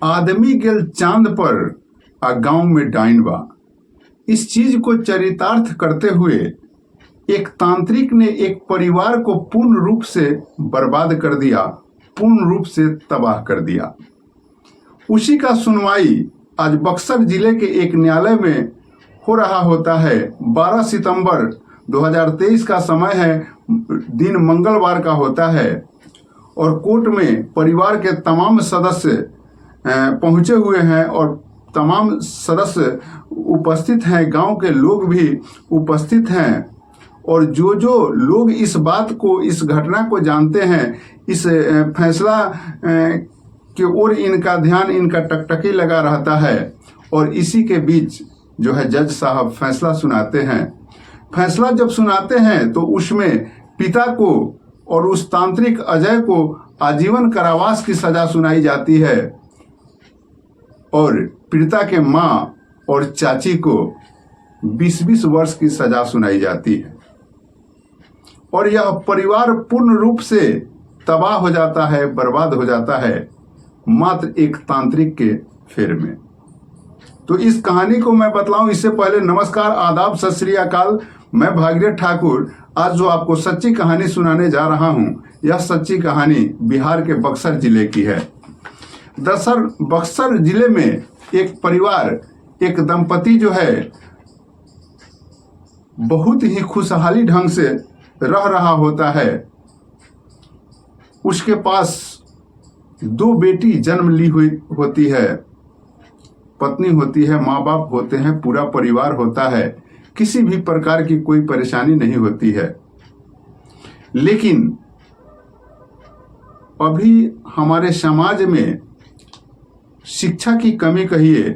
आदमी गेल चांद पर आ गांव में डाइन बा। इस चीज को चरितार्थ करते हुए एक तांत्रिक ने एक परिवार को पूर्ण रूप से बर्बाद कर दिया, पूर्ण रूप से तबाह कर दिया। उसी का सुनवाई आज बक्सर जिले के एक न्यायालय में हो रहा होता है। 12 सितंबर 2023 का समय है, दिन मंगलवार का होता है और कोर्ट में परिवार के तमाम सदस्य पहुंचे हुए हैं और तमाम सदस्य उपस्थित हैं, गांव के लोग भी उपस्थित हैं। और जो जो लोग इस बात को, इस घटना को जानते हैं, इस फैसला की ओर इनका ध्यान, इनका टकटकी लगा रहता है। और इसी के बीच जो है जज साहब फैसला सुनाते हैं। फैसला जब सुनाते हैं तो उसमें पिता को और उस तांत्रिक अजय को आजीवन कारावास की सजा सुनाई जाती है और पीड़िता के मां और चाची को 20-20 वर्ष की सजा सुनाई जाती है। और यह परिवार पूर्ण रूप से तबाह हो जाता है, बर्बाद हो जाता है, मात्र एक तांत्रिक के फेर में। तो इस कहानी को मैं बतलाऊं इससे पहले नमस्कार, आदाब, सत श्री अकाल। मैं भागीरथ ठाकुर आज जो आपको सच्ची कहानी सुनाने जा रहा हूं, यह सच्ची कहानी बिहार के बक्सर जिले की है। दरअसल बक्सर जिले में एक परिवार, एक दंपति जो है बहुत ही खुशहाली ढंग से रह रहा होता है। उसके पास 2 बेटी जन्म ली हुई होती है, पत्नी होती है, माँ बाप होते हैं, पूरा परिवार होता है, किसी भी प्रकार की कोई परेशानी नहीं होती है। लेकिन अभी हमारे समाज में शिक्षा की कमी कहिए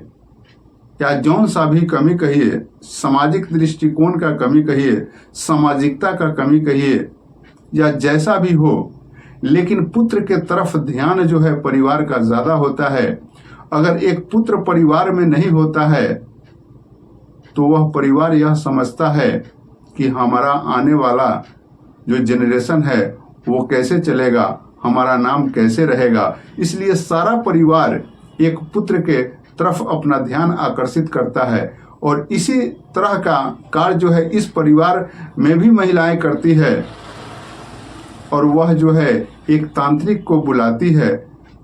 या जौन सा भी कमी कहिए, सामाजिक दृष्टिकोण का कमी कहिए, सामाजिकता का कमी कहिए, या जैसा भी हो, लेकिन पुत्र के तरफ ध्यान जो है परिवार का ज्यादा होता है। अगर एक पुत्र परिवार में नहीं होता है तो वह परिवार यह समझता है कि हमारा आने वाला जो जनरेशन है वो कैसे चलेगा, हमारा नाम कैसे रहेगा। इसलिए सारा परिवार एक पुत्र के तरफ अपना ध्यान आकर्षित करता है। और इसी तरह का कार्य जो है इस परिवार में भी महिलाएं करती है। और वह जो है एक तांत्रिक को बुलाती है,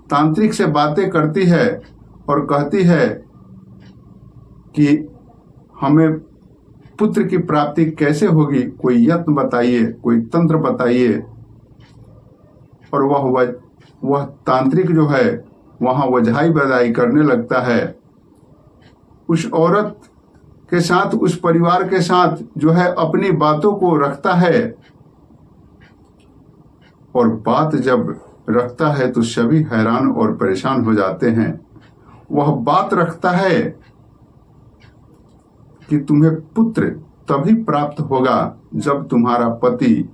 तांत्रिक से बातें करती है और कहती है कि हमें पुत्र की प्राप्ति कैसे होगी, कोई यत्न बताइए, कोई तंत्र बताइए। और वह तांत्रिक जो है वहां वजाई बजाई करने लगता है। उस औरत के साथ, उस परिवार के साथ जो है अपनी बातों को रखता है। और बात जब रखता है तो सभी हैरान और परेशान हो जाते हैं। वह बात रखता है कि तुम्हें पुत्र तभी प्राप्त होगा जब तुम्हारा पति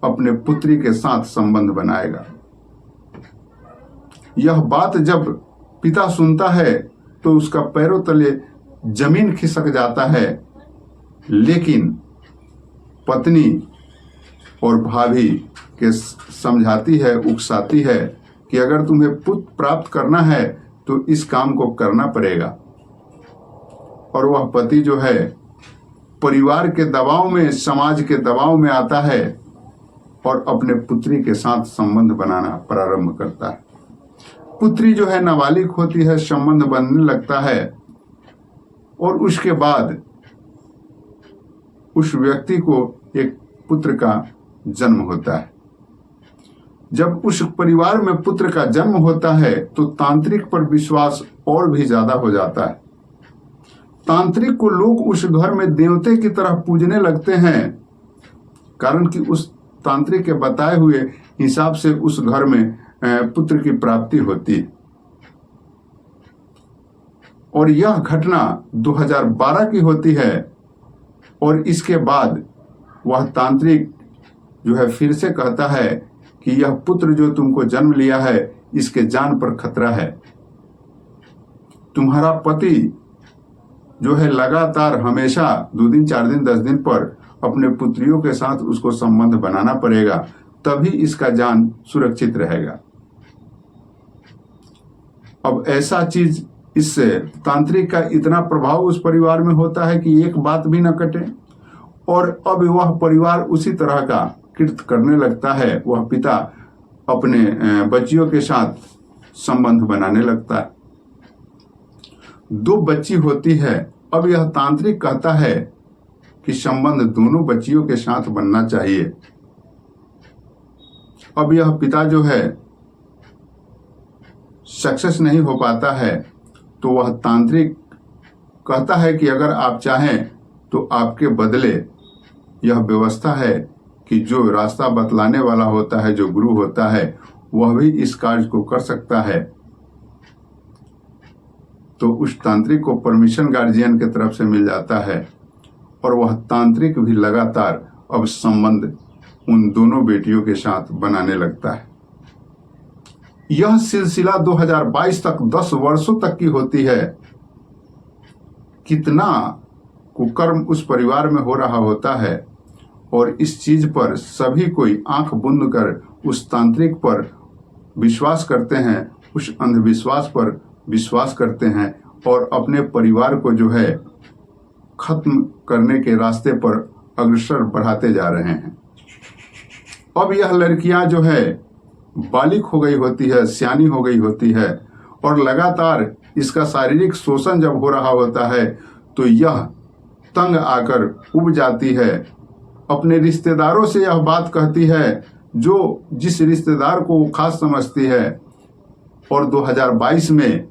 अपने पुत्री के साथ संबंध बनाएगा। यह बात जब पिता सुनता है तो उसका पैरों तले जमीन खिसक जाता है। लेकिन पत्नी और भाभी के समझाती है, उकसाती है कि अगर तुम्हें पुत्र प्राप्त करना है तो इस काम को करना पड़ेगा। और वह पति जो है परिवार के दबाव में, समाज के दबाव में आता है और अपने पुत्री के साथ संबंध बनाना प्रारंभ करता है। पुत्री जो है नाबालिग होती है, संबंध बनने लगता है। और उसके बाद उस व्यक्ति को एक पुत्र का जन्म होता है। जब उस परिवार में पुत्र का जन्म होता है तो तांत्रिक पर विश्वास और भी ज्यादा हो जाता है। तांत्रिक को लोग उस घर में देवते की तरह पूजने लगते हैं, कारण कि उस तांत्रिक के बताए हुए हिसाब से उस घर में पुत्र की प्राप्ति होती है। और यह घटना 2012 की होती है। और इसके बाद वह तांत्रिक जो है फिर से कहता है कि यह पुत्र जो तुमको जन्म लिया है इसके जान पर खतरा है। तुम्हारा पति जो है लगातार हमेशा 2 दिन, 4 दिन, 10 दिन पर अपने पुत्रियों के साथ उसको संबंध बनाना पड़ेगा, तभी इसका जान सुरक्षित रहेगा। अब ऐसा चीज, इससे तांत्रिक का इतना प्रभाव उस परिवार में होता है कि एक बात भी न कटे, और अब वह परिवार उसी तरह का कृत्य करने लगता है। वह पिता अपने बच्चियों के साथ संबंध बनाने लगता है। 2 बच्ची होती है। अब यह तांत्रिक कहता है कि संबंध दोनों बच्चियों के साथ बनना चाहिए। अब यह पिता जो है सक्सेस नहीं हो पाता है, तो वह तांत्रिक कहता है कि अगर आप चाहें तो आपके बदले यह व्यवस्था है कि जो रास्ता बतलाने वाला होता है, जो गुरु होता है, वह भी इस कार्य को कर सकता है। तो उस तांत्रिक को परमिशन गार्जियन की तरफ से मिल जाता है, और वह तांत्रिक भी लगातार अब संबंध उन दोनों बेटियों के साथ बनाने लगता है। यह सिलसिला 2022 तक 10 वर्षों तक की होती है। कितना कुकर्म उस परिवार में हो रहा होता है, और इस चीज पर सभी कोई आंख बंद कर उस तांत्रिक पर विश्वास करते हैं, उस अंधविश्वास पर विश्वास करते हैं, और अपने परिवार को जो है खत्म करने के रास्ते पर अग्रसर बढ़ाते जा रहे हैं। अब यह लड़कियां जो है बालिक हो गई होती है, सियानी हो गई होती है, और लगातार इसका शारीरिक शोषण जब हो रहा होता है तो यह तंग आकर उब जाती है। अपने रिश्तेदारों से यह बात कहती है, जो जिस रिश्तेदार को वो खास समझती है, और 2022 में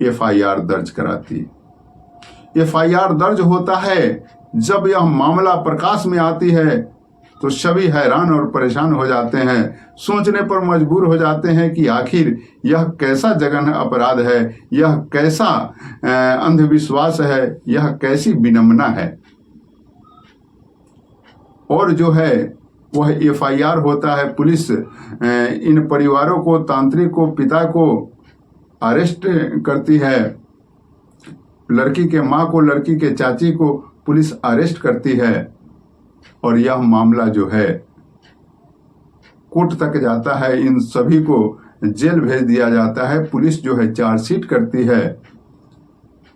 FIR दर्ज कराती है। FIR दर्ज होता है। जब यह मामला प्रकाश में आती है तो सभी हैरान और परेशान हो जाते हैं, सोचने पर मजबूर हो जाते हैं कि आखिर यह कैसा जघन्य अपराध है, यह कैसा अंधविश्वास है, यह कैसी विडंबना है। और जो है वह FIR होता है। पुलिस इन परिवारों को, तांत्रिक को, पिता को अरेस्ट करती है। लड़की के माँ को, लड़की के चाची को पुलिस अरेस्ट करती है, और यह मामला जो है कोर्ट तक जाता है। इन सभी को जेल भेज दिया जाता है। पुलिस जो है चार्जशीट करती है,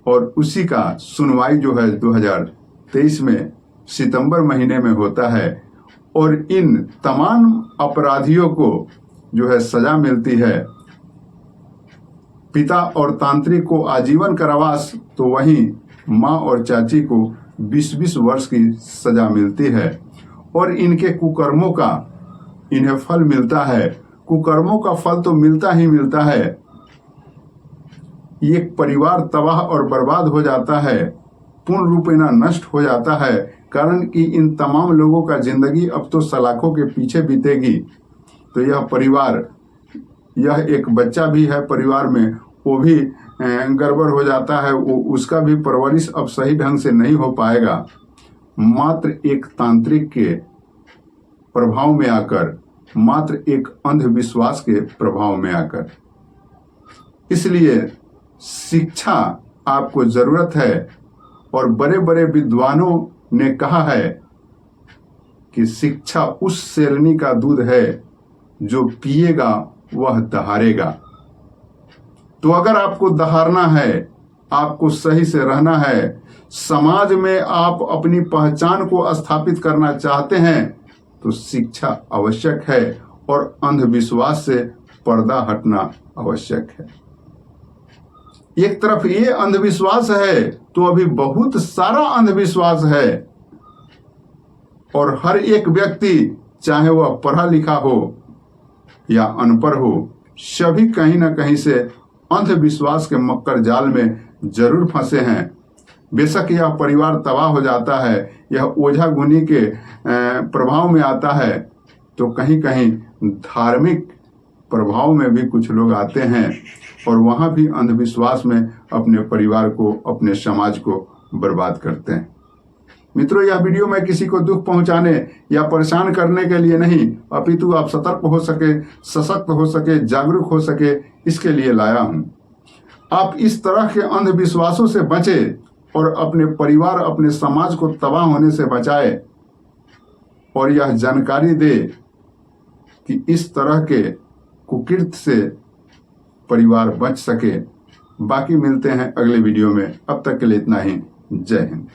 और उसी का सुनवाई जो है 2023 में सितंबर महीने में होता है, और इन तमाम अपराधियों को जो है सजा मिलती है। पिता और तांत्रिक को आजीवन कारावास, तो वहीं माँ और चाची को 20-20 वर्ष की सजा मिलती है। और इनके कुकर्मों का इन्हें फल मिलता है। कुकर्मों का फल तो मिलता ही मिलता है। एक परिवार तबाह और बर्बाद हो जाता है, पूर्ण रूपेण नष्ट हो जाता है, कारण कि इन तमाम लोगों का जिंदगी अब तो सलाखों के पीछे बीतेगी। तो यह परिवार, यह एक बच्चा भी है परिवार में, वो भी गड़बड़ हो जाता है। वो उसका भी परवरिश अब सही ढंग से नहीं हो पाएगा, मात्र एक तांत्रिक के प्रभाव में आकर, मात्र एक अंधविश्वास के प्रभाव में आकर। इसलिए शिक्षा आपको जरूरत है, और बड़े बड़े विद्वानों ने कहा है कि शिक्षा उस शेरनी का दूध है जो पिएगा वह दहाड़ेगा। तो अगर आपको दहाड़ना है, आपको सही से रहना है, समाज में आप अपनी पहचान को स्थापित करना चाहते हैं, तो शिक्षा आवश्यक है, और अंधविश्वास से पर्दा हटना आवश्यक है। एक तरफ ये अंधविश्वास है, तो अभी बहुत सारा अंधविश्वास है, और हर एक व्यक्ति, चाहे वह पढ़ा लिखा हो या अनपढ़ हो, सभी कहीं ना कहीं से अंधविश्वास के मक्कर जाल में जरूर फंसे हैं। बेशक यह परिवार तबाह हो जाता है, यह ओझा गुनी के प्रभाव में आता है, तो कहीं कहीं धार्मिक प्रभाव में भी कुछ लोग आते हैं, और वहाँ भी अंधविश्वास में अपने परिवार को, अपने समाज को बर्बाद करते हैं। मित्रों, यह वीडियो मैं किसी को दुख पहुंचाने या परेशान करने के लिए नहीं, अपितु आप सतर्क हो सके, सशक्त हो सके, जागरूक हो सके, इसके लिए लाया हूं। आप इस तरह के अंधविश्वासों से बचें, और अपने परिवार, अपने समाज को तबाह होने से बचाए, और यह जानकारी दे कि इस तरह के कुकृत्य से परिवार बच सके। बाकी मिलते हैं अगले वीडियो में, अब तक के लिए इतना ही। जय हिंद।